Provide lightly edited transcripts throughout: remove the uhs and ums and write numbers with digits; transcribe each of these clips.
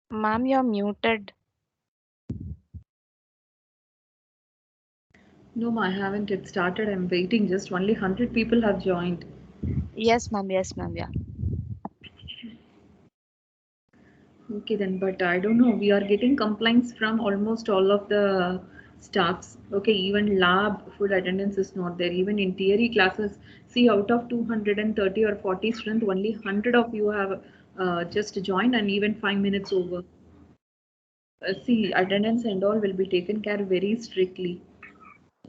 Ma'am, you're muted. No, I haven't yet started. I'm waiting. Just only 100 people have joined. Yes, ma'am. Yes, ma'am. Yeah. Okay, then, but I don't know. We are getting complaints from almost all of the staffs. Okay, even lab full attendance is not there. Even in theory classes, see, out of 230 or 40 students, only 100 of you have just joined, and even 5 minutes over. See, attendance and all will be taken care very strictly.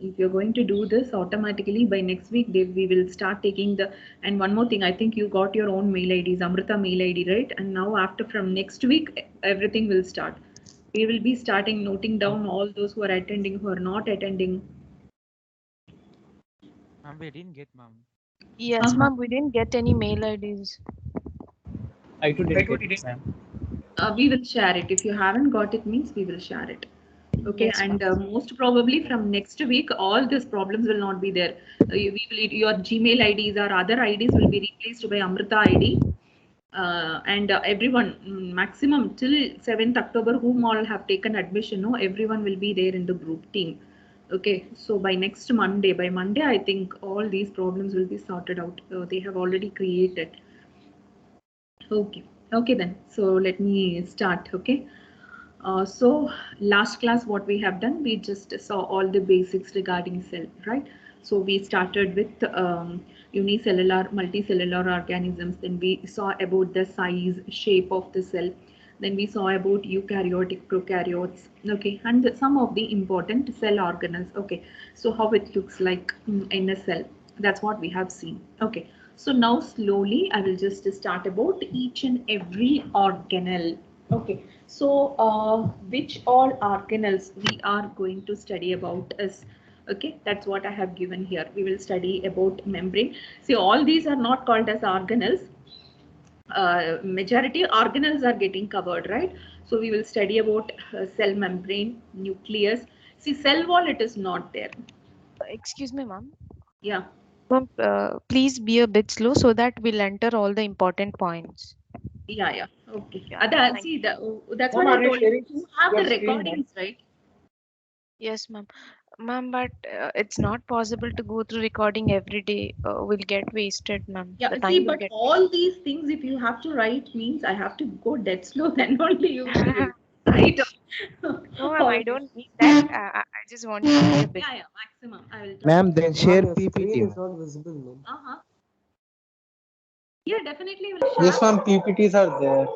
If you're going to do this automatically by next week, we will start taking the. And one more thing, I think you got your own mail IDs, Amrita mail ID, right? And now after from next week, everything will start. We will be starting noting down all those who are attending, who are not attending. Ma'am, we didn't get, ma'am. Yes, Uh-huh. ma'am. We didn't get any mail IDs. I too didn't get it, ma'am. We will share it. If you haven't got it, means we will share it. Okay, Yes, and ma'am. most probably from next week, all these problems will not be there. Your Gmail IDs or other IDs will be replaced by Amrita ID. And everyone, maximum till 7th October, whom all have taken admission, no, everyone will be there in the group team. Okay, so by next Monday, by Monday, I think all these problems will be sorted out. They have already created. Okay, okay then. So let me start. Okay. So last class, what we have done, we just saw all the basics regarding cell, right? So we started with unicellular, multicellular organisms. Then we saw about the size, shape of the cell. Then we saw about eukaryotic, prokaryotes, okay, and some of the important cell organelles, okay. So how it looks like in a cell, that's what we have seen, okay. So now slowly I will just start about each and every organelle. Okay, so which all organelles we are going to study about is, okay, that's what I have given here. We will study about membrane. See, all these are not called as organelles. Majority organelles are getting covered, right? So we will study about cell membrane, nucleus. See, cell wall, it is not there. Excuse me, ma'am. Yeah. Ma'am, please be a bit slow so that we'll enter all the important points. Yeah, yeah. Okay. Yeah. That, Thank see, you. that's Ma'am, what I are you told you. sharing You have your the screen, ma'am? recordings, right? Yes, ma'am. Ma'am, but it's not possible to go through recording every day. Will get wasted, ma'am. Yeah, The see, time will but get all these things, if you have to write, means I have to go dead slow, then only you will be able to write. No, ma'am, I Okay. don't need that. I just want you to be a bit. Yeah, yeah, maximum. I will try. Ma'am, then share Ma'am, your PPT, screen is ma'am. not visible, ma'am. Uh-huh. Yeah, definitely I will Yes, share. ma'am. PPTs are there.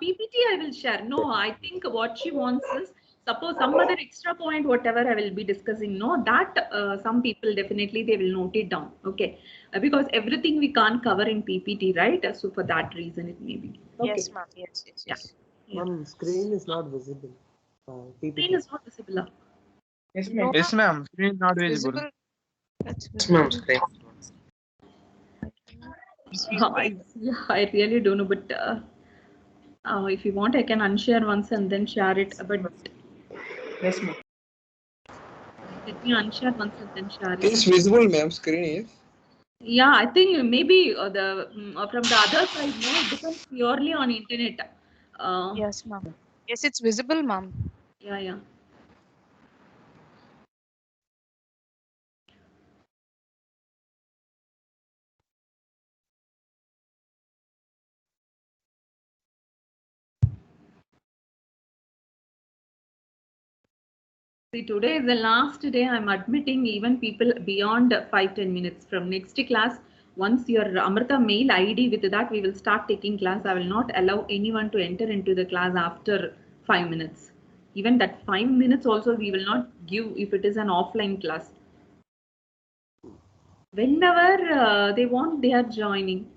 PPT I will share. No, I think what she wants is, suppose some other extra point, whatever I will be discussing. No, that some people definitely they will note it down. Okay, because everything we can't cover in PPT, right? So for that reason, it may be. Okay. Yes, ma'am. Yes, yes, Yeah. yes. Yeah. Ma'am, screen is not visible. Screen PPT. is not visible. Yes, No, ma'am. ma'am. Yes, ma'am. Screen is not It's visible. visible. It's Yes, ma'am. visible. Screen. I really don't know, but if you want, I can unshare once and then share it. But Yes, ma'am. let me unshare once and then share it. It is visible, ma'am. Screen is. Yeah, I think maybe from the other side, no, it depends purely on internet. Yes, ma'am. Yes, it's visible, ma'am. Yeah, yeah. See, today is the last day. I'm admitting even people beyond 5-10 minutes from next class. Once your Amrita mail ID, with that we will start taking class. I will not allow anyone to enter into the class after 5 minutes. Even that 5 minutes also we will not give if it is an offline class. Whenever they want, they are joining.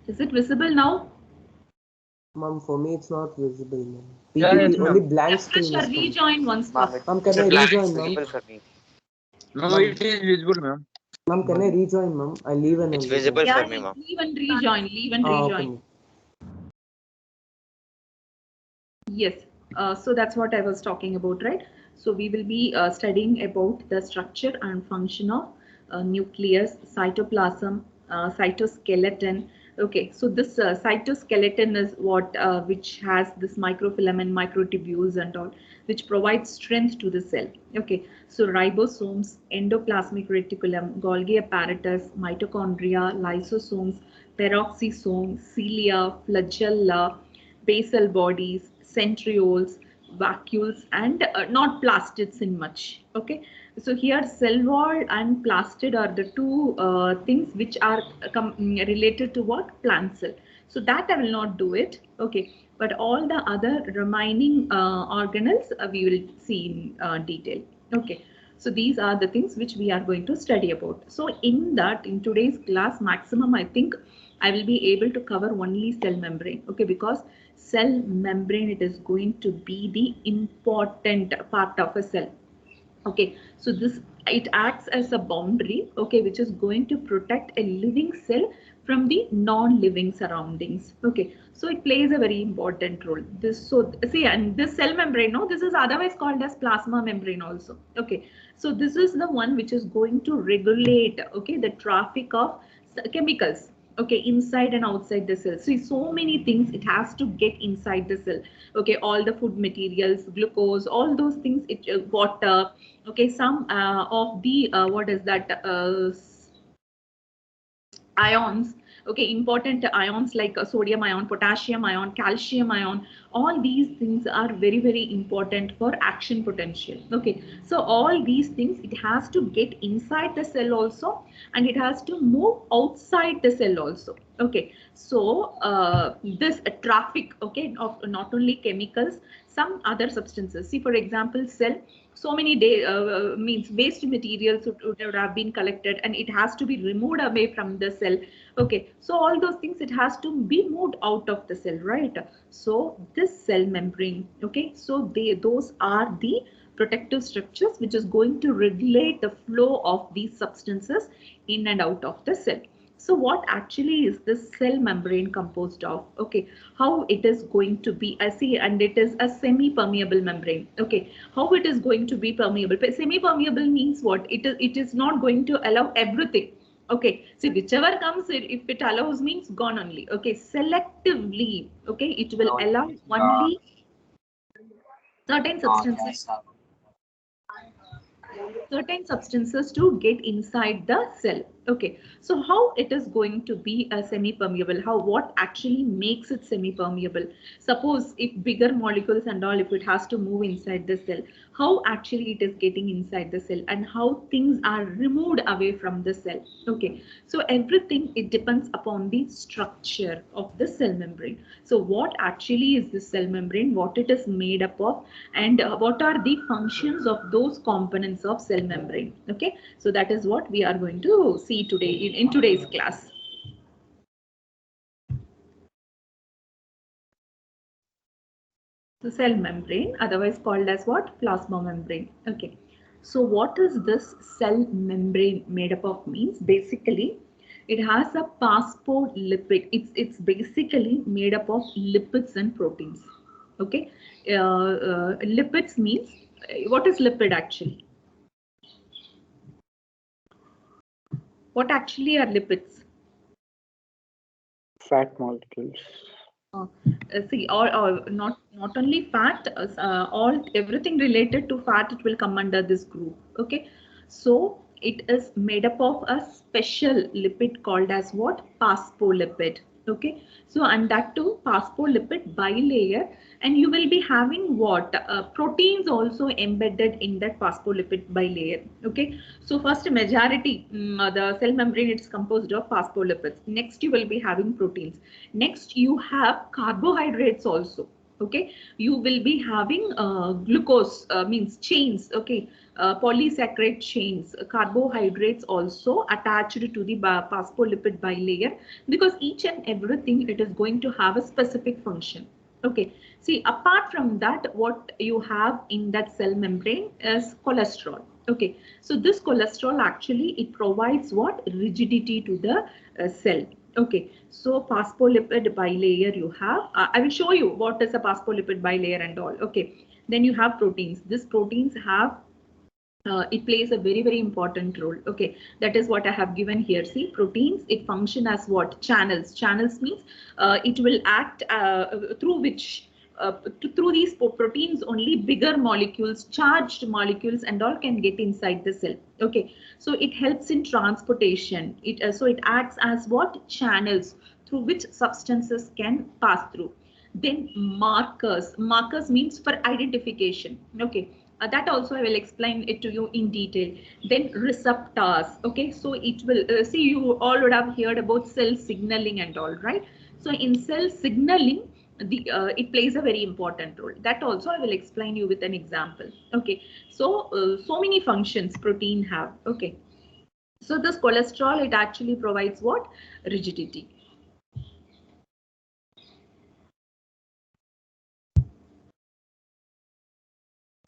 Is it visible now? Ma'am, for me it's not visible, ma'am. Yeah, yes, PPT, only ma'am. blank Refresh screen or is coming. rejoin once Ma'am, first. Ma'am, it's can a I blank rejoin, ma'am? visible for me. No, Ma'am, it is visible, ma'am. ma'am, can I rejoin, ma'am? I leave and It's I'll rejoin. visible Yeah, for me, ma'am. leave and rejoin. Leave and Okay, rejoin. ma'am. Yes, so that's what I was talking about, right? So we will be studying about the structure and function of nucleus, cytoplasm, cytoskeleton. Okay, so this cytoskeleton is what which has this microfilament, microtubules and all, which provides strength to the cell. Okay, so ribosomes, endoplasmic reticulum, Golgi apparatus, mitochondria, lysosomes, peroxisome, cilia, flagella, basal bodies, centrioles, vacuoles, and not plastids in much. Okay, so here cell wall and plastid are the two things which are related to what? Plant cell. So that I will not do it. Okay, but all the other remaining organelles we will see in detail. Okay, so these are the things which we are going to study about. So in that, in today's class, maximum I think I will be able to cover only cell membrane. Okay, because cell membrane, it is going to be the important part of a cell. Okay, so this, it acts as a boundary, okay, which is going to protect a living cell from the non-living surroundings. Okay, so it plays a very important role. This, so see, and this cell membrane, no, this is otherwise called as plasma membrane also. Okay, so this is the one which is going to regulate, okay, the traffic of chemicals, okay, inside and outside the cell. See, so many things it has to get inside the cell. Okay, all the food materials, glucose, all those things, it water, okay, some of the what is that, ions, okay, important ions like sodium ion, potassium ion, calcium ion, all these things are very, very important for action potential. Okay, so all these things, it has to get inside the cell also, and it has to move outside the cell also. Okay, so this traffic, okay, of not only chemicals, some other substances. See, for example, cell, so many means waste materials would have been collected, and it has to be removed away from the cell. Okay, so all those things, it has to be moved out of the cell, right? So this cell membrane, okay, so those are the protective structures which is going to regulate the flow of these substances in and out of the cell. So what actually is this cell membrane composed of? Okay, how it is going to be, I see, and it is a semi-permeable membrane. Okay, how it is going to be permeable? Semi-permeable means what? It is not going to allow everything. Okay, so whichever comes, if it allows, means gone only. Okay, selectively, okay, it will allow only certain substances to get inside the cell. Okay, so how it is going to be a semi-permeable? How, what actually makes it semi-permeable? Suppose if bigger molecules and all, if it has to move inside the cell, how actually it is getting inside the cell, and how things are removed away from the cell. Okay, so everything, it depends upon the structure of the cell membrane. So what actually is the cell membrane, what it is made up of, and what are the functions of those components of cell membrane. Okay, so that is what we are going to see today in today's class. The cell membrane, otherwise called as what? Plasma membrane. Okay, so what is this cell membrane made up of? Means basically it has a phospholipid. It's basically made up of lipids and proteins. Okay, lipids means, what is lipid actually? What actually are lipids? Fat molecules. See, or not only fat, all everything related to fat, it will come under this group. Okay, so it is made up of a special lipid called as what? Phospholipid. Okay, so and that too phospholipid bilayer, and you will be having what? Proteins also embedded in that phospholipid bilayer. Okay, so first majority, the cell membrane, it's composed of phospholipids. Next you will be having proteins. Next you have carbohydrates also. Okay, you will be having glucose, means chains. Okay, polysaccharide chains, carbohydrates also attached to the phospholipid bilayer, because each and everything, it is going to have a specific function. Okay, see, apart from that, what you have in that cell membrane is cholesterol. Okay, so this cholesterol actually, it provides what? Rigidity to the cell. Okay, so phospholipid bilayer you have. I will show you what is a phospholipid bilayer and all. Okay, then you have proteins. These proteins have it plays a very important role. Okay, that is what I have given here. See, proteins, it function as what? Channels. Channels means it will act through which through these proteins only bigger molecules, charged molecules and all can get inside the cell. Okay, so it helps in transportation. So it acts as what? Channels through which substances can pass through. Then markers. Markers means for identification. Okay, that also I will explain it to you in detail. Then receptors. Okay, so it will see, you all would have heard about cell signaling and all, right? So in cell signaling, it plays a very important role. That also I will explain you with an example. Okay, so so many functions protein have. Okay, so this cholesterol, it actually provides what? Rigidity.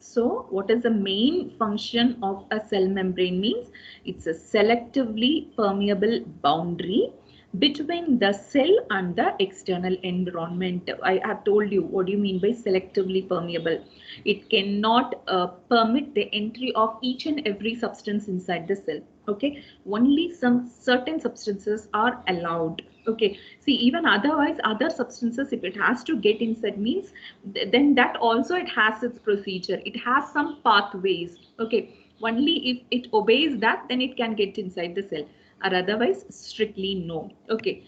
So what is the main function of a cell membrane? Means it's a selectively permeable boundary between the cell and the external environment. I have told you what do you mean by selectively permeable. It cannot permit the entry of each and every substance inside the cell. Okay, only some certain substances are allowed. Okay, see, even otherwise other substances, if it has to get inside, means then that also it has its procedure, it has some pathways. Okay, only if it obeys that, then it can get inside the cell, or otherwise strictly no. Okay,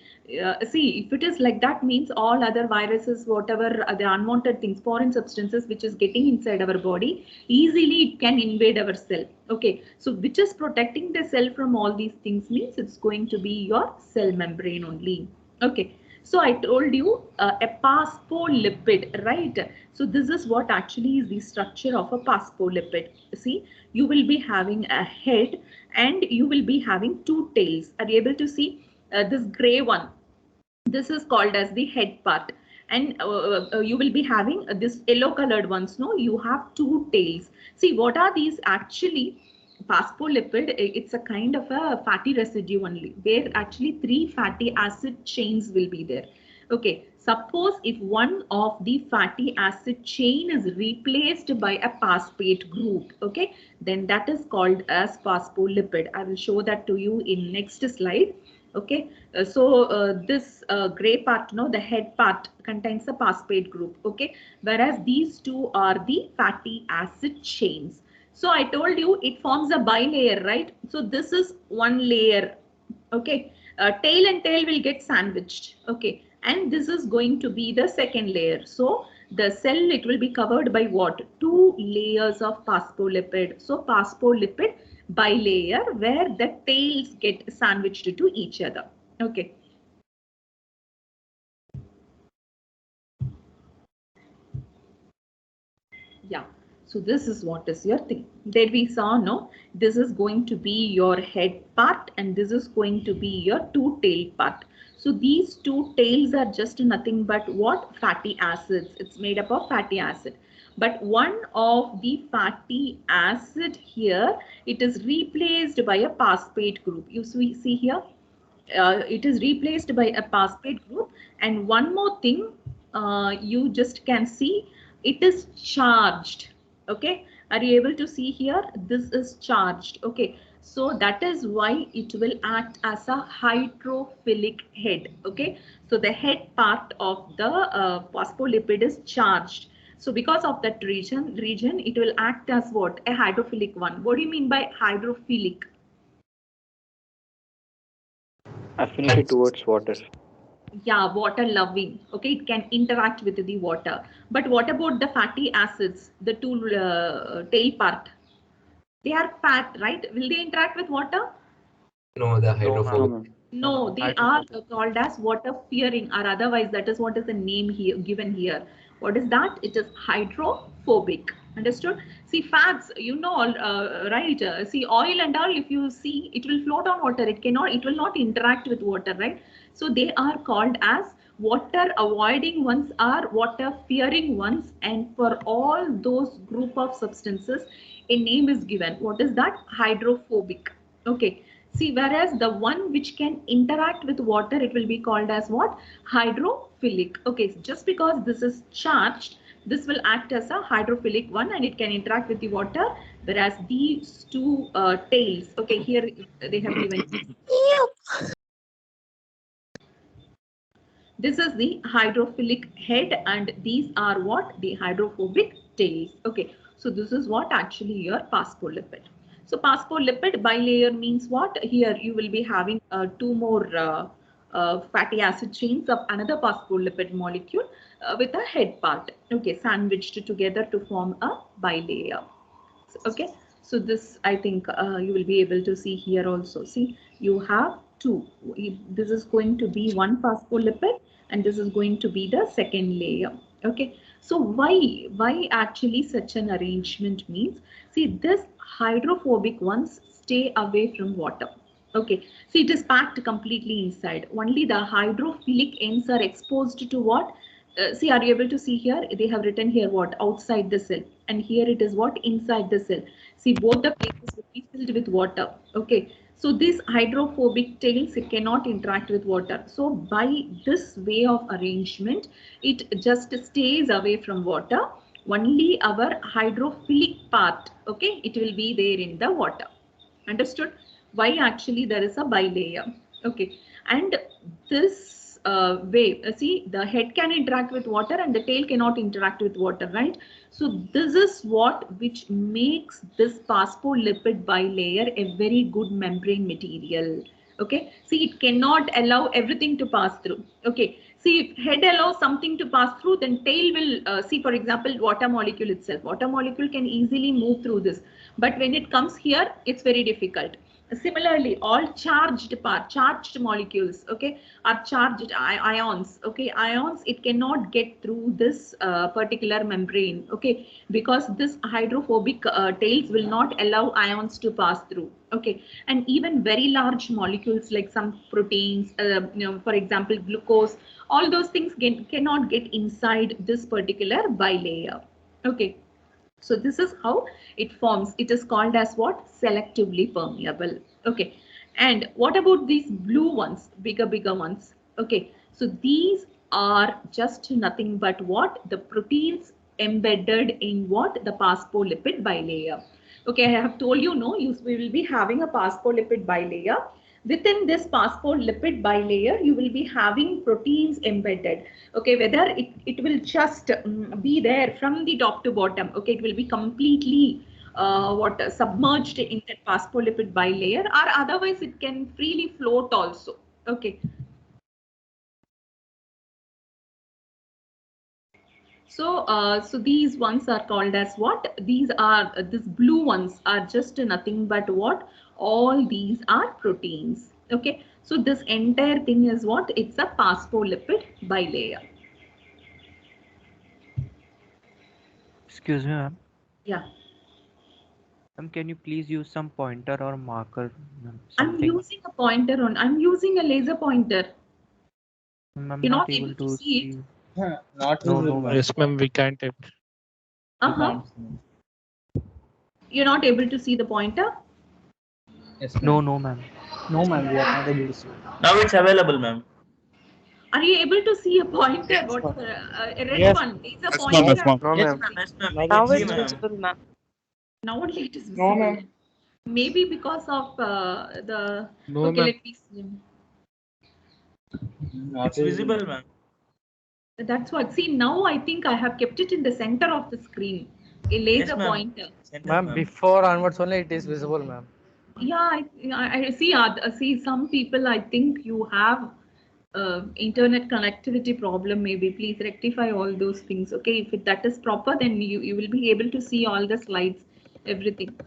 see, if it is like that, means all other viruses, whatever the unwanted things, foreign substances which is getting inside our body, easily it can invade our cell. Okay, so which is protecting the cell from all these things, means it's going to be your cell membrane only. Okay, so I told you a phospholipid, right? So this is what actually is the structure of a phospholipid. See, you will be having a head and you will be having two tails. Are you able to see this gray one? This is called as the head part, and you will be having this yellow colored ones. No, you have two tails. See, what are these actually? Phospholipid, it's a kind of a fatty residue only, where actually 3 fatty acid chains will be there. Okay, suppose if one of the fatty acid chain is replaced by a phosphate group, okay, then that is called as phospholipid. I will show that to you in next slide. Okay, this gray part, no, the head part contains the phosphate group. Okay, whereas these two are the fatty acid chains. So I told you it forms a bilayer, right? So this is one layer. Okay, tail and tail will get sandwiched. Okay, and this is going to be the second layer. So the cell, it will be covered by what? 2 layers of phospholipid. So phospholipid bilayer, where the tails get sandwiched to each other. Okay. Yeah. So this is what is your thing. There we saw, no, this is going to be your head part and this is going to be your two tail part. So these two tails are just nothing but what? Fatty acids. It's made up of fatty acid. But one of the fatty acid here, it is replaced by a phosphate group. You see here, it is replaced by a phosphate group. And one more thing, you just can see, it is charged. Okay, are you able to see here? This is charged. Okay, so that is why it will act as a hydrophilic head. Okay, so the head part of the phospholipid is charged. So because of that region, it will act as what? A hydrophilic one. What do you mean by hydrophilic? Affinity towards water. Yeah, water loving. Okay, it can interact with the water. But what about the fatty acids, the two tail part? They are fat, right? Will they interact with water? No, the No, hydrophobic. ma'am. No, they are called as water fearing, or otherwise that is what is the name here given here. What is that? It is hydrophobic. Understood? See, fats, you know, right? See, oil and all, if you see, it will float on water. It will not interact with water, right? So they are called as water avoiding ones or water fearing ones. And for all those group of substances, a name is given. What is that? Hydrophobic. Okay. See, whereas the one which can interact with water, it will be called as what? Hydrophilic. Okay, so just because this is charged, this will act as a hydrophilic one and it can interact with the water. whereas these two tails, okay, here they have given. This is the hydrophilic head and these are what? The hydrophobic tails. Okay, so this is what actually your phospholipid. So phospholipid bilayer means what? Here you will be having two more fatty acid chains of another phospholipid molecule with a head part. Okay, sandwiched together to form a bilayer. Okay, so this I think you will be able to see here also. See, you have two. This is going to be one phospholipid and this is going to be the second layer. Okay, so why actually such an arrangement means, see, this hydrophobic ones stay away from water. Okay, see, it is packed completely inside. Only the hydrophilic ends are exposed to what? See, are you able to see here? They have written here what? Outside the cell. And here it is what? Inside the cell. See, both the places will be filled with water. Okay. So this hydrophobic tails, it cannot interact with water. So by this way of arrangement, it just stays away from water. Only our hydrophilic part, okay, it will be there in the water. Understood? Why actually there is a bilayer. Okay. And this way, see, the head can interact with water and the tail cannot interact with water, right? So this is what which makes this phospholipid bilayer a very good membrane material. Okay, see, it cannot allow everything to pass through. Okay, see, if head allows something to pass through, then tail will see, for example, water molecule itself. Water molecule can easily move through this, but when it comes here, it's very difficult. Similarly, all charged molecules, okay, are charged ions. Okay, ions, it cannot get through this particular membrane. Okay, because this hydrophobic tails will not allow ions to pass through. Okay, and even very large molecules like some proteins, for example, glucose, all those things cannot get inside this particular bilayer. Okay. So this is how it forms. It is called as what? Selectively permeable. Okay. And what about these blue ones, bigger ones? Okay. So these are just nothing but what? The proteins embedded in what? The phospholipid bilayer. Okay, I have told you, no, we will be having a phospholipid bilayer. Within this phospholipid bilayer, you will be having proteins embedded. Okay, whether it will just be there from the top to bottom. Okay, it will be completely submerged in that phospholipid bilayer, or otherwise it can freely float also. Okay. So these ones are called as what? These are, these blue ones are just nothing but what? All these are proteins. Okay. So this entire thing is what? It's a phospholipid bilayer. Excuse me, ma'am. Yeah. Can you please use some pointer or marker? I'm using a pointer on. I'm using a laser pointer. I'm You're not able to see it. Not No, visible. ma'am. Yes, ma'am, we can't. You're not able to see the pointer? Yes, No, ma'am. No, ma'am, we are not able to see. Now it's available, ma'am. Are you able to see a pointer? Yes, What's a red Yes. one? It's a Yes, pointer. ma'am. Yes, ma'am. No, Yes, ma'am. Yes, ma'am. I Now can see, it's ma'am. visible, ma'am. Now only it is No, visible. ma'am. Maybe because of the. No, Okay, ma'am. let me see. Not It's visible, ma'am. That's what. See, now I think I have kept it in the center of the screen. A laser ma'am. pointer. Center, Ma'am, before onwards only it is visible, ma'am. Yeah, I see. See, some people, I think you have internet connectivity problem. Maybe please rectify all those things. Okay, if that is proper, then you will be able to see all the slides, everything.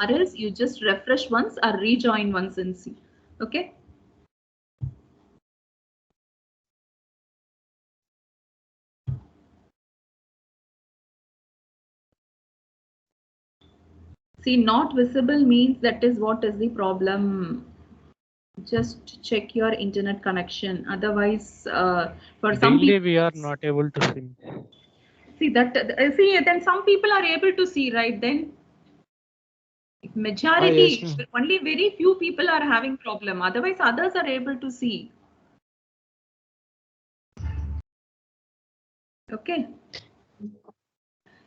Or else you just refresh once or rejoin once and see. Okay. See, not visible means that is what is the problem. Just check your internet connection. Otherwise, for some Daily people, we are not able to see. see that. See, then some people are able to see, right? Then majority, yes, only very few people are having problem. Otherwise, others are able to see. Okay.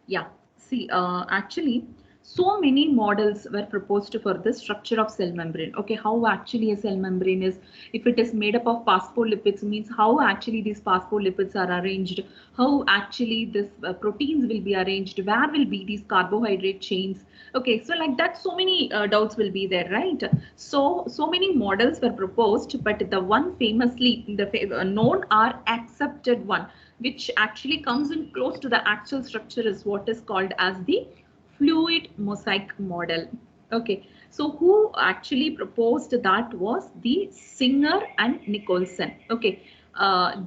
Yeah, see, actually, so many models were proposed for the structure of cell membrane. Okay, how actually a cell membrane is, if it is made up of phospholipids, means how actually these phospholipids are arranged, how actually this proteins will be arranged, where will be these carbohydrate chains. Okay, so like that, so many doubts will be there, right? So many models were proposed, but the one famously, known or accepted one, which actually comes in close to the actual structure, is what is called as the fluid mosaic model. Okay, so who actually proposed that was the Singer and Nicholson. Okay,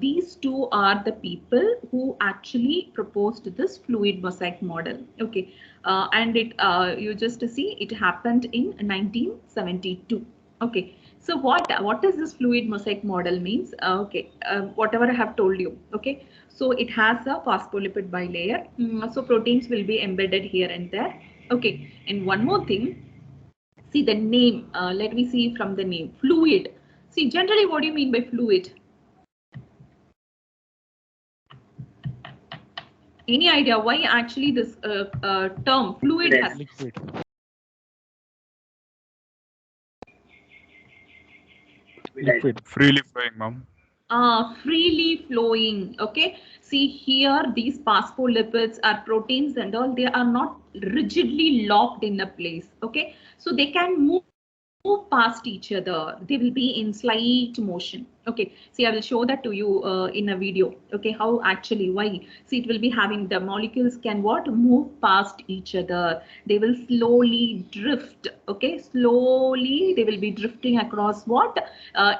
these two are the people who actually proposed this fluid mosaic model. Okay, and it you just see it happened in 1972. Okay, so what is this fluid mosaic model means? Okay, whatever I have told you. Okay, so it has a phospholipid bilayer. So proteins will be embedded here and there. Okay, and one more thing. See the name. Let me see from the name. Fluid. See, generally, what do you mean by fluid? Any idea why actually this term fluid has? Liquid. Liquid. Freely flowing, ma'am. Freely flowing. Okay, see here, these phospholipids are proteins and all, they are not rigidly locked in a place. Okay, so they can move past each other. They will be in slight motion. Okay, see, I will show that to you in a video. Okay, how actually, why? See, it will be having the molecules can what move past each other. They will slowly drift. Okay, slowly they will be drifting across what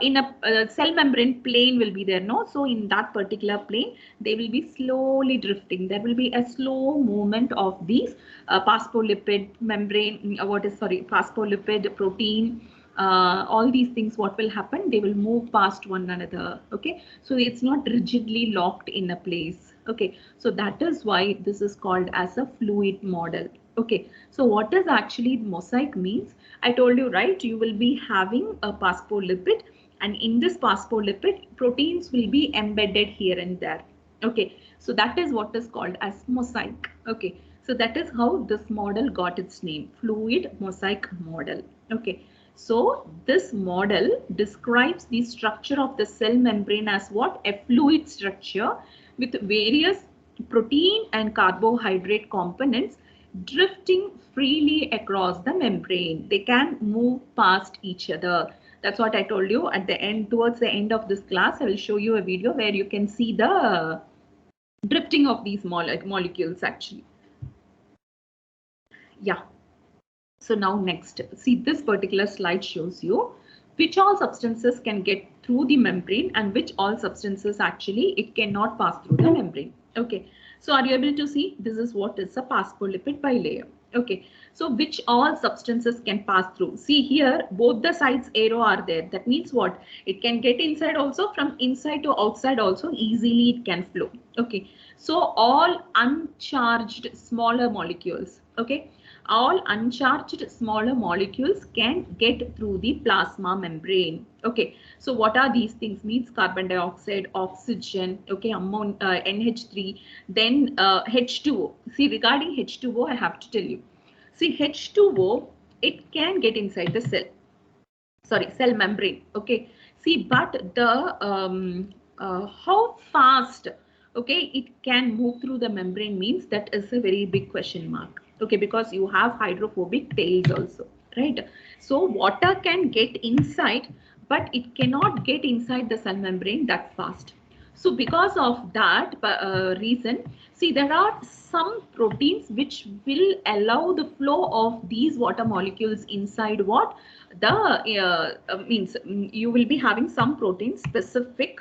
in a cell membrane plane will be there. No, so in that particular plane they will be slowly drifting. There will be a slow movement of these phospholipid membrane. What is sorry, phospholipid protein. All these things, what will happen, they will move past one another. Okay, so it's not rigidly locked in a place. Okay, so that is why this is called as a fluid model. Okay, so what does actually mosaic means? I told you, right, you will be having a phospholipid, and in this phospholipid proteins will be embedded here and there. Okay, so that is what is called as mosaic. Okay, so that is how this model got its name, fluid mosaic model. Okay, so this model describes the structure of the cell membrane as what? A fluid structure with various protein and carbohydrate components drifting freely across the membrane. They can move past each other. That's what I told you at the end. Towards the end of this class, I will show you a video where you can see the drifting of these molecules actually. Yeah. So now next, see, this particular slide shows you which all substances can get through the membrane and which all substances actually it cannot pass through the membrane. Okay, so are you able to see? This is what is a phospholipid bilayer. Okay, so which all substances can pass through? See here, both the sides arrow are there. That means what? It can get inside also, from inside to outside also easily it can flow. Okay, so all uncharged smaller molecules. Okay, all uncharged smaller molecules can get through the plasma membrane. Okay, so what are these things? Means carbon dioxide, oxygen, okay, NH3, then H2O. See, regarding H2O, I have to tell you. See, H2O, it can get inside the cell. Sorry, cell membrane. Okay, see, but the how fast, okay, it can move through the membrane means that is a very big question mark. Okay, because you have hydrophobic tails also, right? So water can get inside, but it cannot get inside the cell membrane that fast. So because of that reason, see, there are some proteins which will allow the flow of these water molecules inside what the means you will be having some proteins specific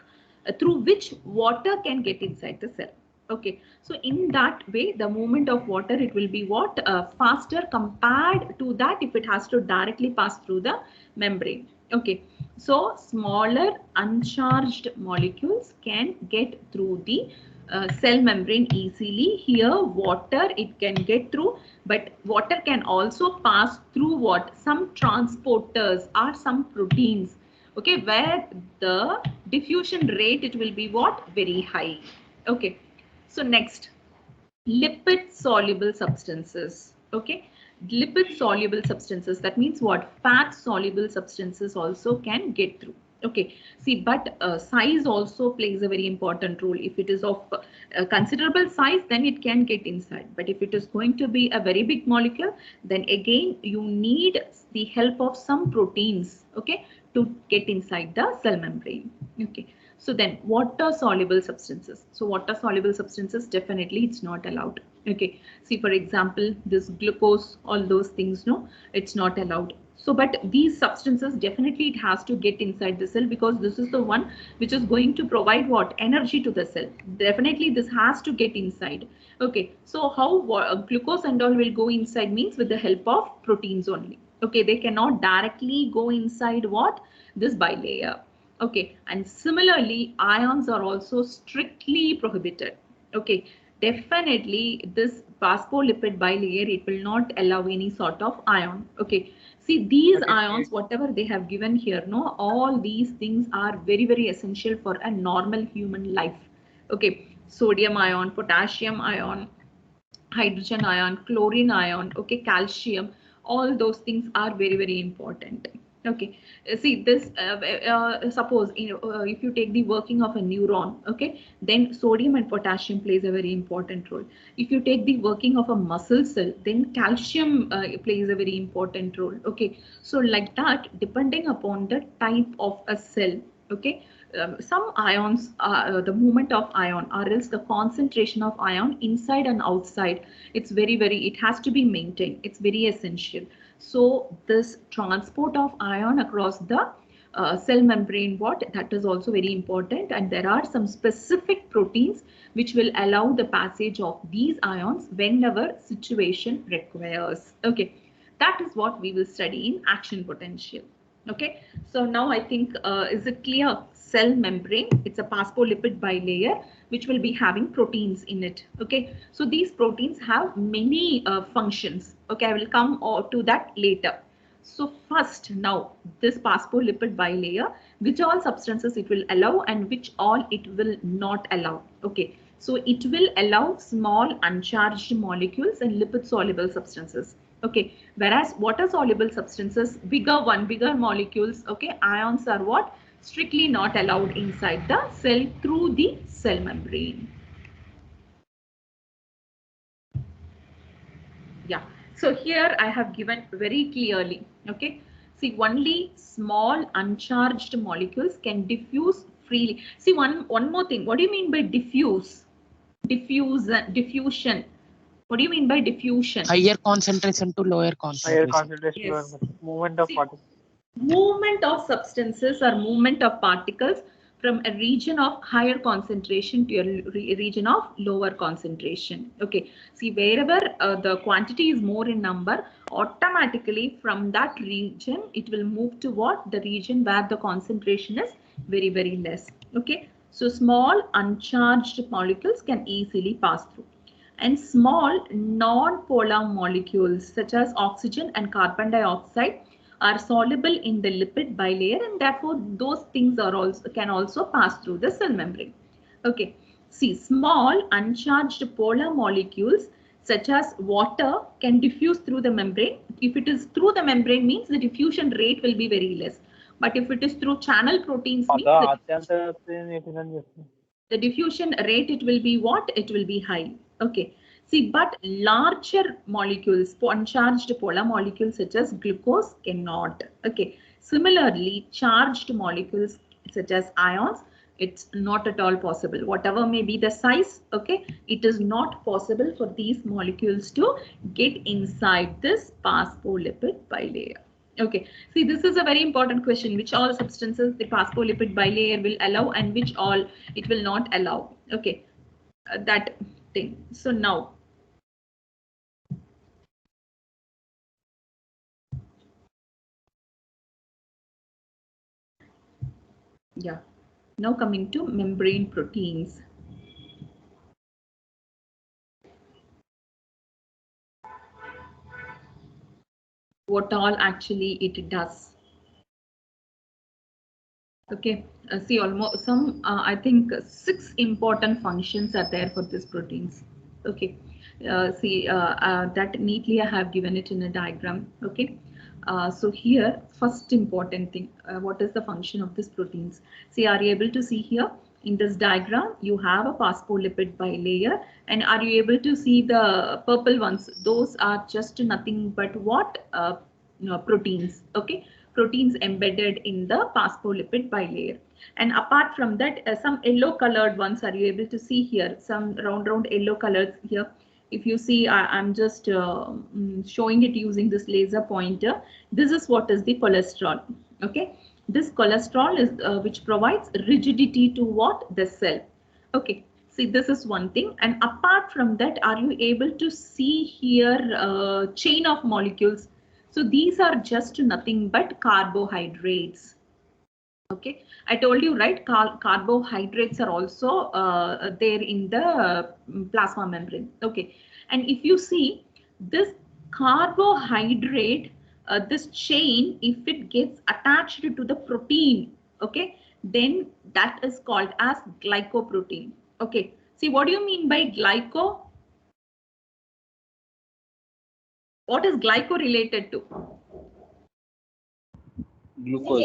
through which water can get inside the cell. Okay, so in that way, the movement of water, it will be what faster compared to that if it has to directly pass through the membrane. Okay, so smaller uncharged molecules can get through the cell membrane easily. Here water it can get through, but water can also pass through what? Some transporters or some proteins. Okay, where the diffusion rate, it will be what? Very high. Okay, so next, lipid soluble substances. Okay, lipid soluble substances, that means what? Fat soluble substances also can get through. Okay, see, but size also plays a very important role. If it is of considerable size, then it can get inside, but if it is going to be a very big molecule, then again you need the help of some proteins, okay, to get inside the cell membrane. Okay, so then water soluble substances. So water soluble substances, definitely it's not allowed. Okay, see, for example, this glucose, all those things, no, it's not allowed. So but these substances, definitely it has to get inside the cell, because this is the one which is going to provide what? Energy to the cell. Definitely this has to get inside. Okay, so how glucose and all will go inside means with the help of proteins only. Okay, they cannot directly go inside what? This bilayer. Okay, and similarly ions are also strictly prohibited. Okay, definitely this phospholipid bilayer, it will not allow any sort of ion. Okay, see, these ions, whatever they have given here, no, all these things are very, very essential for a normal human life. Okay, sodium ion, potassium ion, hydrogen ion, chlorine ion, okay, calcium, all those things are very, very important. Okay, see this, suppose, you know, if you take the working of a neuron, okay, then sodium and potassium plays a very important role. If you take the working of a muscle cell, then calcium plays a very important role. Okay, so like that, depending upon the type of a cell, okay, some ions, the movement of ion, or else the concentration of ion inside and outside, it's very, very, it has to be maintained. It's very essential. So this transport of ion across the cell membrane, what, that is also very important, and there are some specific proteins which will allow the passage of these ions whenever situation requires. Okay, that is what we will study in action potential. Okay, so now I think, is it clear? Cell membrane, it's a phospholipid bilayer which will be having proteins in it. Okay, so these proteins have many functions. Okay, I will come to that later. So first, now this phospholipid bilayer, which all substances it will allow and which all it will not allow. Okay, so it will allow small uncharged molecules and lipid soluble substances. Okay, whereas water soluble substances, bigger molecules, okay, ions are what? Strictly not allowed inside the cell through the cell membrane. Yeah, so here I have given very clearly. Okay, see, only small uncharged molecules can diffuse freely. See, one more thing. What do you mean by diffuse? Diffusion. What do you mean by diffusion? Higher concentration to lower Higher concentration. concentration, Yes. movement of See, particles. movement of substances or movement of particles from a region of higher concentration to a region of lower concentration. Okay, see, wherever the quantity is more in number, automatically from that region it will move to what? The region where the concentration is very, very less. Okay, so small uncharged molecules can easily pass through, and small non-polar molecules such as oxygen and carbon dioxide are soluble in the lipid bilayer, and therefore those things are also can also pass through the cell membrane. Okay, see, small uncharged polar molecules such as water can diffuse through the membrane. If it is through the membrane means the diffusion rate will be very less, but if it is through channel proteins means the diffusion rate, it will be what? It will be high. Okay, see, but larger molecules, uncharged polar molecules such as glucose cannot. Okay, similarly, charged molecules such as ions, it's not at all possible. Whatever may be the size, okay, it is not possible for these molecules to get inside this phospholipid bilayer. Okay, see, this is a very important question. Which all substances the phospholipid bilayer will allow and which all it will not allow. Okay, that thing. So now, yeah, now coming to membrane proteins. What all actually it does. Okay, see, almost some, I think 6 important functions are there for these proteins. Okay, That neatly I have given it in a diagram. Okay. So here, first important thing, what is the function of these proteins? See, are you able to see here in this diagram? You have a phospholipid bilayer, and are you able to see the purple ones? Those are just nothing but what? Proteins. Okay, proteins embedded in the phospholipid bilayer. And apart from that, some yellow colored ones, are you able to see here? Some round yellow colors here. If you see, I'm just showing it using this laser pointer. This is what is the cholesterol. Okay, this cholesterol is which provides rigidity to what? The cell. Okay, see, this is one thing. And apart from that, are you able to see here chain of molecules? So these are just nothing but carbohydrates. Okay, I told you, right? Carbohydrates are also there in the plasma membrane. Okay, and if you see this carbohydrate, this chain, if it gets attached to the protein, okay, then that is called as glycoprotein. Okay, see, what do you mean by glyco? What is glyco related to? Glucose.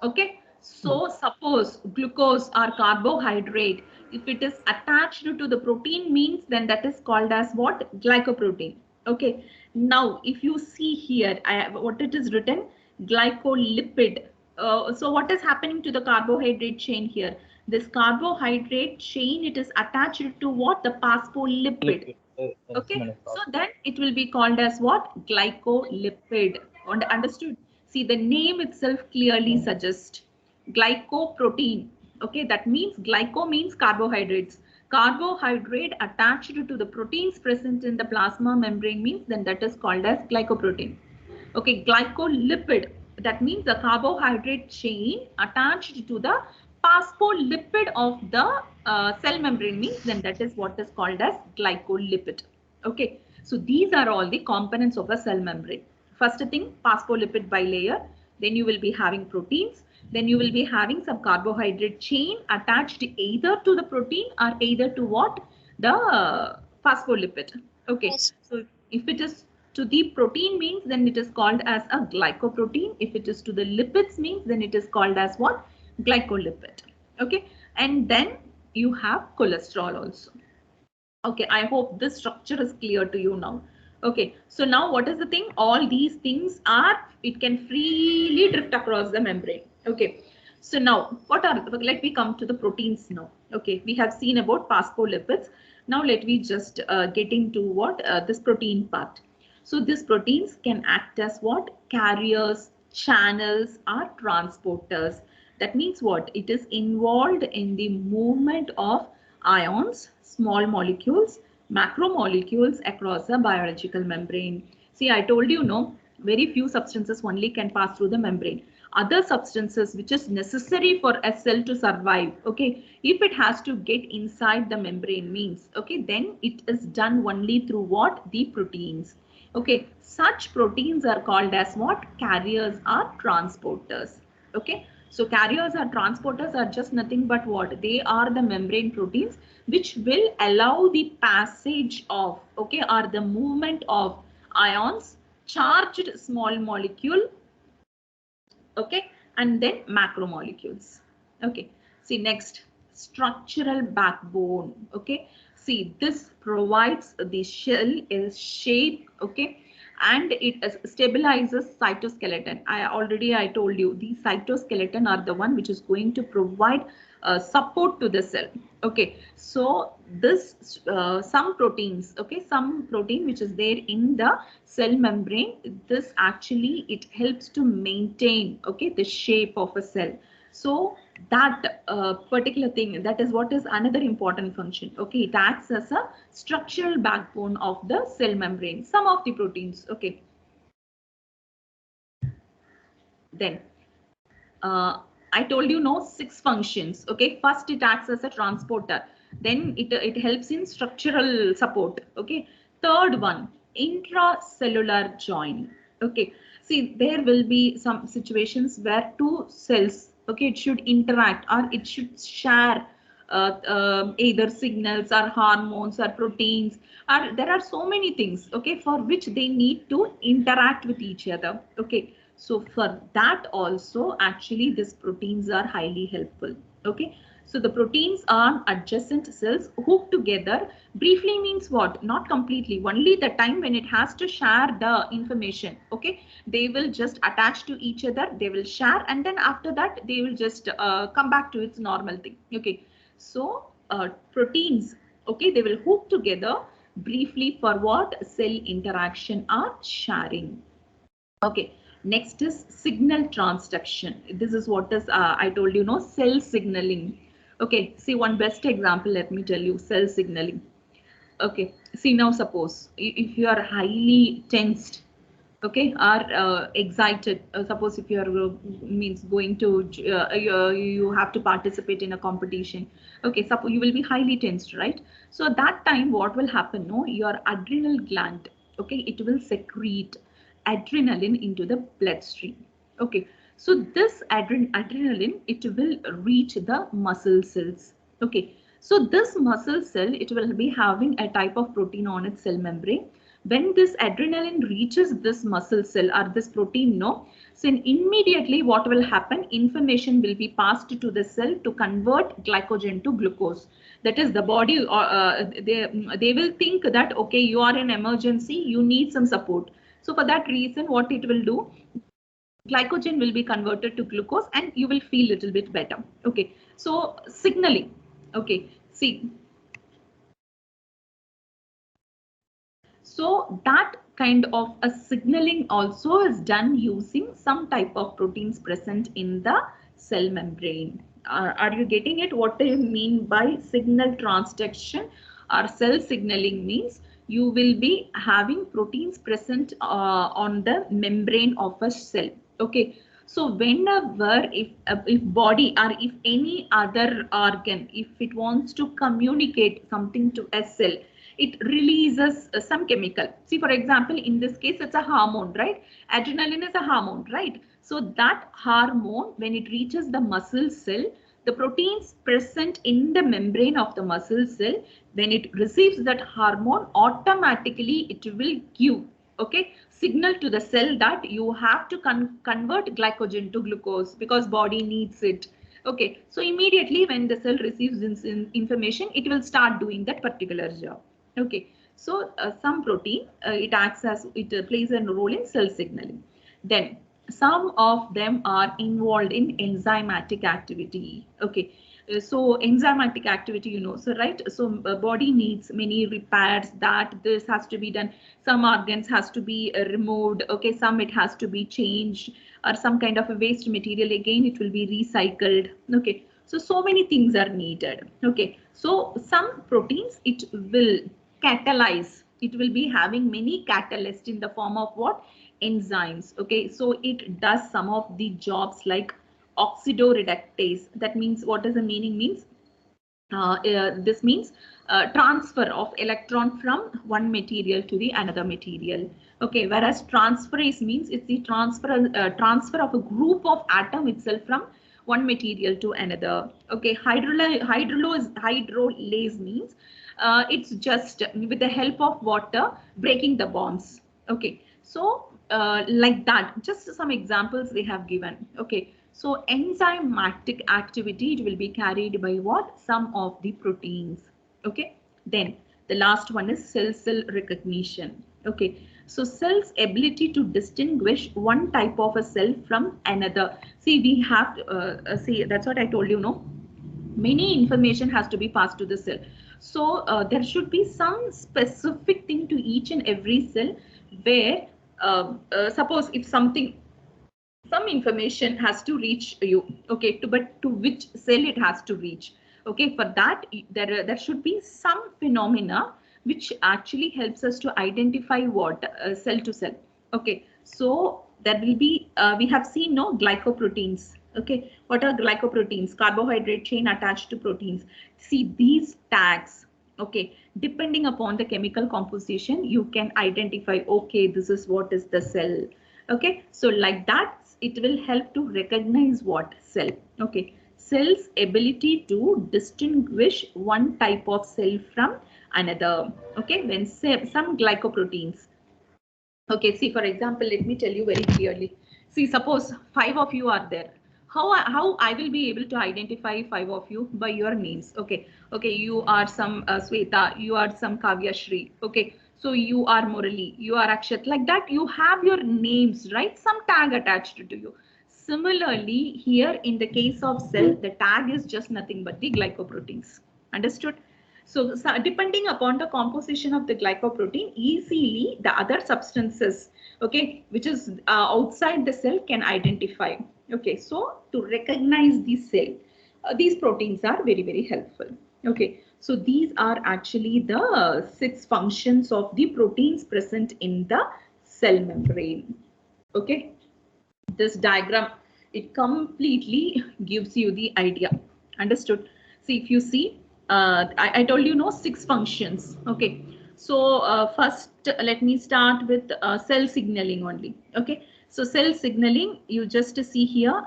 Okay, so suppose glucose or carbohydrate, if it is attached to the protein, means then that is called as what? Glycoprotein. Okay, now if you see here, what it is written, glycolipid. So what is happening to the carbohydrate chain here? This carbohydrate chain, it is attached to what? The phospholipid. Okay, so then it will be called as what? Glycolipid. Understood? See, the name itself clearly suggests glycoprotein. Okay, that means glyco means carbohydrates. Carbohydrate attached to the proteins present in the plasma membrane means then that is called as glycoprotein. Okay, glycolipid, that means the carbohydrate chain attached to the phospholipid of the cell membrane means then that is what is called as glycolipid. Okay, so these are all the components of a cell membrane. First thing, phospholipid bilayer, then you will be having proteins, then you will be having some carbohydrate chain attached either to the protein or either to what? The phospholipid. Okay, so if it is to the protein means then it is called as a glycoprotein. If it is to the lipids means then it is called as what? Glycolipid. Okay, and then you have cholesterol also. Okay, I hope this structure is clear to you now. Okay, so now what is the thing? All these things are, it can freely drift across the membrane. Okay, so now what are, let me come to the proteins now. Okay, we have seen about phospholipids. Now let me just get into what this protein part. So these proteins can act as what? Carriers, channels, or transporters. That means what? It is involved in the movement of ions, small molecules, macromolecules across the biological membrane. See, I told you, no, very few substances only can pass through the membrane. Other substances which is necessary for a cell to survive, okay, if it has to get inside the membrane means, okay, then it is done only through what? The proteins. Okay, such proteins are called as what? Carriers or transporters. Okay, so carriers or transporters are just nothing but what? They are the membrane proteins which will allow the passage of, okay, or the movement of ions, charged small molecule, okay, and then macromolecules. Okay, see, next, structural backbone. Okay, see, this provides the shell is shape, okay, and it stabilizes cytoskeleton. I told you the cytoskeleton are the one which is going to provide support to the cell. Okay, so this some proteins, okay, some protein which is there in the cell membrane, this actually it helps to maintain, okay, the shape of a cell. So that particular thing, that is what is another important function. Okay, it acts as a structural backbone of the cell membrane, some of the proteins. Okay, then I told you, no, 6 functions. Okay, first it acts as a transporter, then it helps in structural support. Okay, third one, intracellular joining. Okay, see, there will be some situations where two cells, okay, it should interact or it should share either signals or hormones or proteins, or there are so many things, okay, for which they need to interact with each other. Okay, so for that also actually these proteins are highly helpful. Okay, so the proteins are adjacent cells hooked together. Briefly means what? Not completely, only the time when it has to share the information. Okay, they will just attach to each other, they will share, and then after that they will just come back to its normal thing. Okay, so proteins, okay, they will hook together briefly for what? Cell interaction or sharing. Okay, next is signal transduction. This is what is I told you, no, cell signaling. Okay, see one best example, let me tell you, cell signaling. Okay, see now suppose if you are highly tensed, okay, or excited, suppose if you are means going to you have to participate in a competition. Okay, suppose you will be highly tensed, right? So at that time what will happen, no, your adrenal gland, okay, it will secrete adrenaline into the bloodstream. Okay, so this adrenaline, it will reach the muscle cells. Okay, so this muscle cell, it will be having a type of protein on its cell membrane. When this adrenaline reaches this muscle cell or this protein, no, so immediately what will happen, information will be passed to the cell to convert glycogen to glucose. That is the body, they will think that, okay, you are in emergency, you need some support. So for that reason, what it will do, glycogen will be converted to glucose and you will feel a little bit better. Okay, so signaling. Okay, see, so that kind of a signaling also is done using some type of proteins present in the cell membrane. Are you getting it? What do you mean by signal transduction or cell signaling? Means you will be having proteins present on the membrane of a cell. Okay, so whenever if body or if any other organ, if it wants to communicate something to a cell, it releases some chemical. See, for example, in this case, it's a hormone, right? Adrenaline is a hormone, right? So that hormone, when it reaches the muscle cell, the proteins present in the membrane of the muscle cell, when it receives that hormone, automatically it will give, okay, signal to the cell that you have to convert glycogen to glucose because body needs it. Okay, so immediately when the cell receives this information, it will start doing that particular job. Okay, so some protein, it acts as, it plays a role in cell signaling. Then some of them are involved in enzymatic activity. Okay, so enzymatic activity, you know, so right, so body needs many repairs, that this has to be done, some organs has to be removed, okay, some it has to be changed, or some kind of a waste material, again it will be recycled. Okay, so many things are needed. Okay, so some proteins, it will catalyze, it will be having many catalysts in the form of what? Enzymes. Okay, so it does some of the jobs like oxidoreductase. That means, what does the meaning means? This means transfer of electron from one material to the another material. Okay, whereas transferase means it's the transfer of a group of atom itself from one material to another. Okay, hydrolase means it's just with the help of water breaking the bonds. Okay, so like that, just some examples they have given. Okay, so enzymatic activity, it will be carried by what? Some of the proteins. Okay, then the last one is cell recognition. Okay, so cell's ability to distinguish one type of a cell from another. See, we have see, that's what I told you, no, many information has to be passed to the cell. So there should be some specific thing to each and every cell, where suppose if some information has to reach you, okay, but to which cell it has to reach. Okay, for that there should be some phenomena which actually helps us to identify what cell to cell. Okay, so there will be we have seen, no, glycoproteins. Okay, what are glycoproteins? Carbohydrate chain attached to proteins. See these tags. Okay, depending upon the chemical composition, you can identify, okay, this is what is the cell. Okay, so like that, it will help to recognize what cell. Okay, cell's ability to distinguish one type of cell from another. Okay, when some glycoproteins. Okay, see, for example, let me tell you very clearly. See, suppose 5 of you are there. How I will be able to identify 5 of you by your names? Okay, you are some Sweta, you are some Kavya Shri. Okay, so you are Murali, you are Akshat. Like that, you have your names, right? Some tag attached to you. Similarly, here in the case of cell, the tag is just nothing but the glycoproteins. Understood? So depending upon the composition of the glycoprotein, easily the other substances, okay, which is outside the cell can identify. Okay, so to recognize the cell, these proteins are very, very helpful. Okay, so these are actually the 6 functions of the proteins present in the cell membrane. Okay, this diagram, it completely gives you the idea. Understood? See, if you see, I told you 6 functions. Okay, so first let me start with cell signaling only. Okay, so cell signaling, you just see here.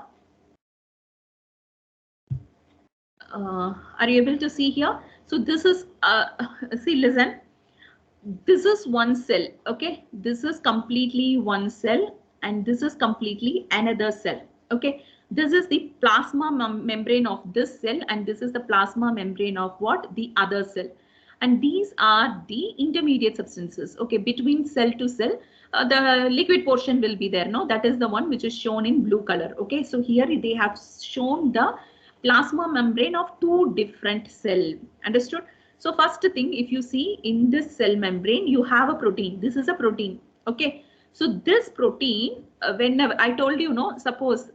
Are you able to see here? So this is see, listen, this is one cell. Okay, this is completely one cell and this is completely another cell. Okay, this is the plasma membrane of this cell and this is the plasma membrane of what? The other cell. And these are the intermediate substances. Okay, between cell to cell, the liquid portion will be there. No, that is the one which is shown in blue color. Okay, so here they have shown the plasma membrane of 2 different cells. Understood? So first thing, if you see in this cell membrane, you have a protein. This is a protein. Okay, so this protein, whenever I told you, suppose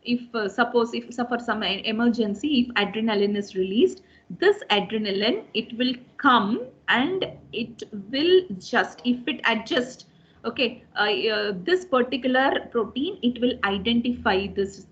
if for some emergency, if adrenaline is released, this adrenaline, it will come and it will just, if it adjusts, okay, this particular protein, it will identify this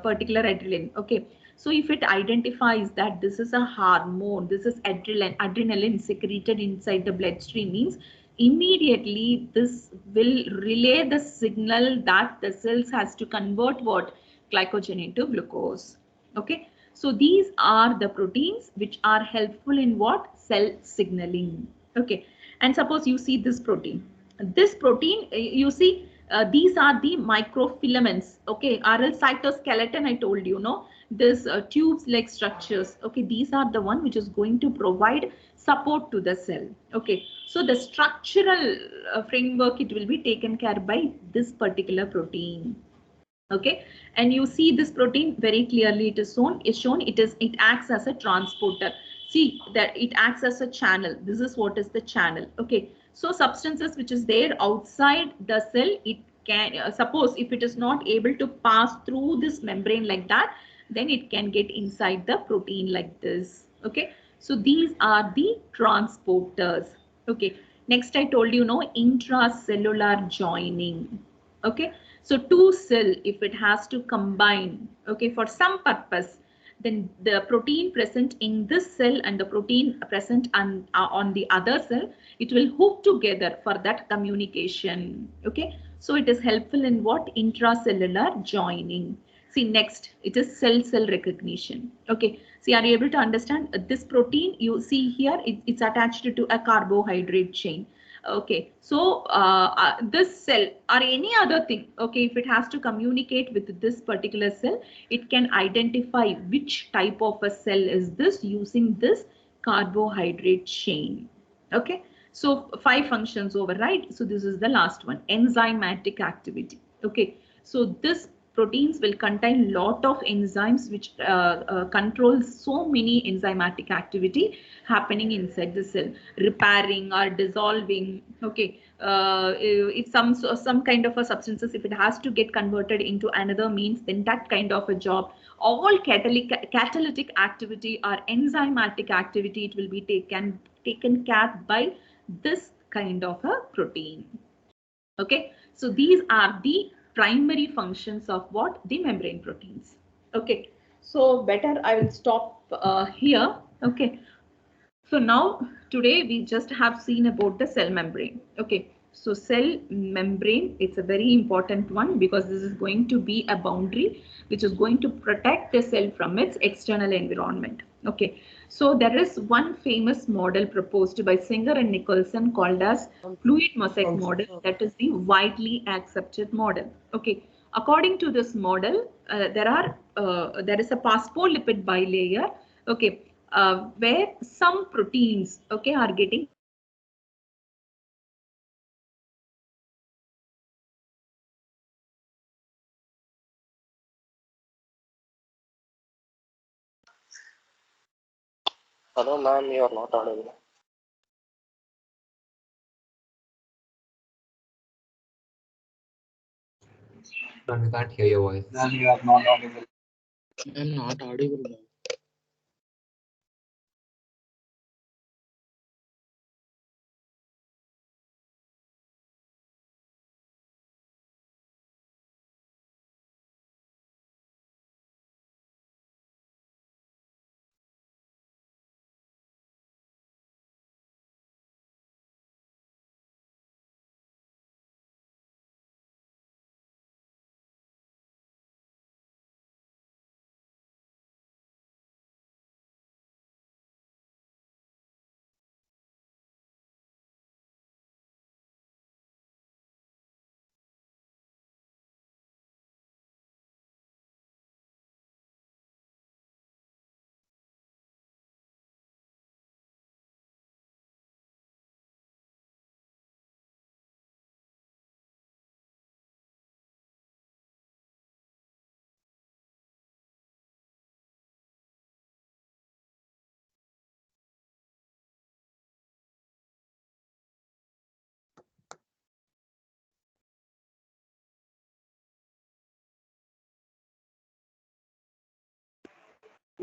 particular adrenaline. Okay, so if it identifies that this is a hormone, this is adrenaline secreted inside the bloodstream, means immediately this will relay the signal that the cells has to convert what? Glycogen into glucose. Okay, so these are the proteins which are helpful in what? Cell signaling. Okay, and suppose you see this protein. This protein, you see, these are the microfilaments. Okay, RL cytoskeleton, I told you, this tubes like structures. Okay, these are the one which is going to provide support to the cell. Okay, so the structural framework, it will be taken care by this particular protein. Okay, and you see this protein very clearly, it is shown it acts as a transporter. See that it acts as a channel. This is what is the channel. Okay, so substances which is there outside the cell, it can suppose if it is not able to pass through this membrane like that, then it can get inside the protein like this. Okay, so these are the transporters. Okay, next I told you, intracellular joining. Okay, so 2 cell, if it has to combine, okay, for some purpose, then the protein present in this cell and the protein present on the other cell, it will hook together for that communication. Okay, so it is helpful in what? Intracellular joining. See, next, it is cell-cell recognition. Okay, see, are you able to understand? This protein, you see here, it's attached to a carbohydrate chain. Okay, so this cell or any other thing, okay, if it has to communicate with this particular cell, it can identify which type of a cell is this using this carbohydrate chain. Okay, so 5 functions over, right? So this is the last one, enzymatic activity. Okay, so this proteins will contain lot of enzymes which control so many enzymatic activity happening inside the cell, repairing or dissolving. Okay, if some kind of a substances, if it has to get converted into another means, then that kind of a job, all catalytic activity or enzymatic activity, it will be taken care by this kind of a protein. Okay, so these are the primary functions of what? The membrane proteins. Okay, so better I will stop here. Okay, so now today we just have seen about the cell membrane. Okay, So cell membrane, it's a very important one because this is going to be a boundary which is going to protect the cell from its external environment. Okay, so there is one famous model proposed by Singer and Nicholson called as fluid mosaic model, that is the widely accepted model. Okay, according to this model, there is a phospholipid bilayer, okay, where some proteins, okay, are getting Hello, ma'am, you are not audible. We can't hear your voice. Ma'am, you are not audible. I'm not audible, ma'am.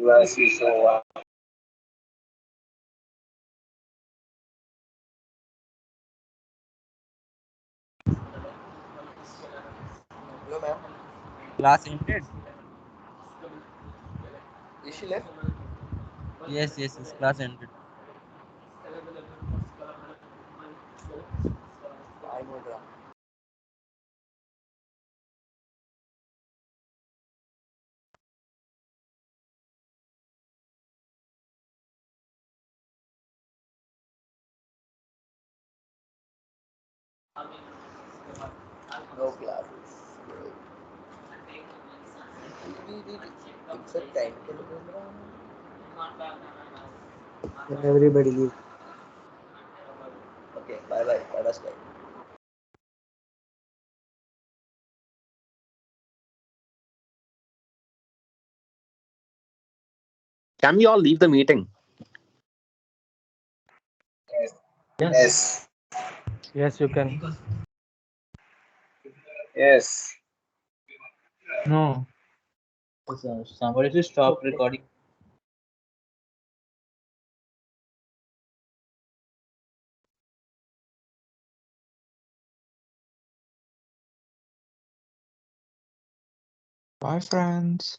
Yes, you so. Hello, ma'am. Class ended? Is she left? Yes, class ended. I know that. No classes. It's a technical program. Everybody leave. Okay, bye bye. Tata sky. Can we all leave the meeting? Yes. Yes, you can. Yes. No. Somebody should stop recording. Bye, friends.